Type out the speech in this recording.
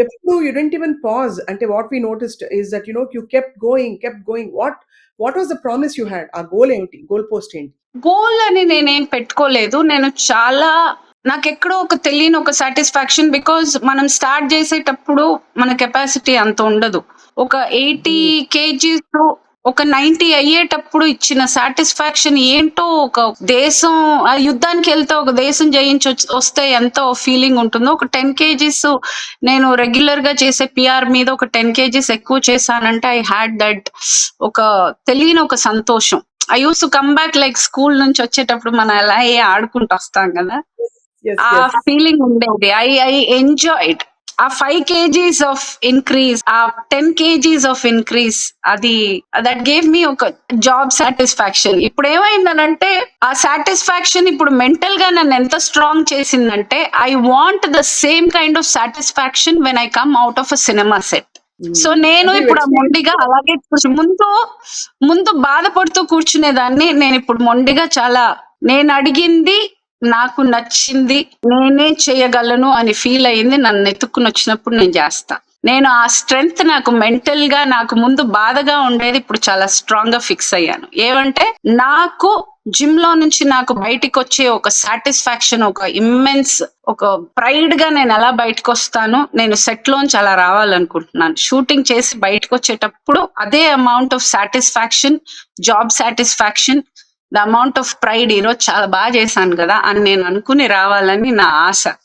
ఎప్పుడు you didn't even pause. అంటే what we noticed is that you kept going, kept going. What was the promise you had? ఆ goal ఏంటి? Goal post ఏంటి? Goal అని నేనేం పెట్టుకోలేదు. నేను చాలా నాకెక్కడో ఒక తెలియని ఒక సాటిస్ఫాక్షన్. బికాజ్ మనం స్టార్ట్ చేసేటప్పుడు మన కెపాసిటీ అంత ఉండదు. ఒక 80 కేజీస్ ఒక 90 అయ్యేటప్పుడు ఇచ్చిన సాటిస్ఫాక్షన్ ఏంటో, ఒక దేశం ఆ యుద్ధానికి వెళ్తే ఒక దేశం జయించి వస్తే ఎంతో ఫీలింగ్ ఉంటుందో, ఒక 10 కేజీస్ నేను రెగ్యులర్ గా చేసే పిఆర్ మీద ఒక 10 కేజీస్ ఎక్కువ చేశానంటే ఐ హ్యాడ్ దట్ ఒక తెలియని ఒక సంతోషం. I use to come back like school నుంచి వచ్చేటప్పుడు మనం ఎలా ఆడుకుంటూ వస్తాం కదా, Yes, ఆ yes. ఫీలింగ్ ఉండేది. ఐ ఎంజాయ్డ్ ఆ 5 కేజీస్ ఆఫ్ ఇంక్రీజ్, ఆ 10 కేజీస్ ఆఫ్ ఇంక్రీజ్, అది దట్ గేవ్ మీ ఒక జాబ్ సాటిస్ఫాక్షన్. ఇప్పుడు ఏమైందనంటే ఆ సాటిస్ఫాక్షన్ ఇప్పుడు మెంటల్ గా నన్ను ఎంత స్ట్రాంగ్ చేసిందంటే I want the same kind of satisfaction when I come out of a cinema set. So నేను అంటే ఇప్పుడు వెబ్ మొండిగా అలాగే ముందు బాధపడుతూ కూర్చునేదాన్ని. నేను ఇప్పుడు మొండిగా చాలా నేను అడిగింది, నాకు నచ్చింది, నేనే చేయగలను అని ఫీల్ అయింది. నన్ను ఎత్తుక్కుని వచ్చినప్పుడు నేను చేస్తా. నేను ఆ స్ట్రెంగ్త్ నాకు మెంటల్ గా నాకు ముందు బాధగా ఉండేది, ఇప్పుడు చాలా స్ట్రాంగ్ గా ఫిక్స్ అయ్యాను. ఏమంటే నాకు జిమ్ లో నుంచి నాకు బయటికి వచ్చే ఒక సాటిస్ఫాక్షన్, ఒక ఇమ్మెన్స్ ఒక ప్రైడ్ గా నేను ఎలా బయటకు వస్తానో, నేను సెట్ లోంచి అలా రావాలనుకుంటున్నాను. షూటింగ్ చేసి బయటకు వచ్చేటప్పుడు అదే amount of satisfaction, job satisfaction, the amount of pride, ఈరోజు చాలా బాగా చేశాను కదా అని నేను అనుకుని రావాలని నా ఆశ.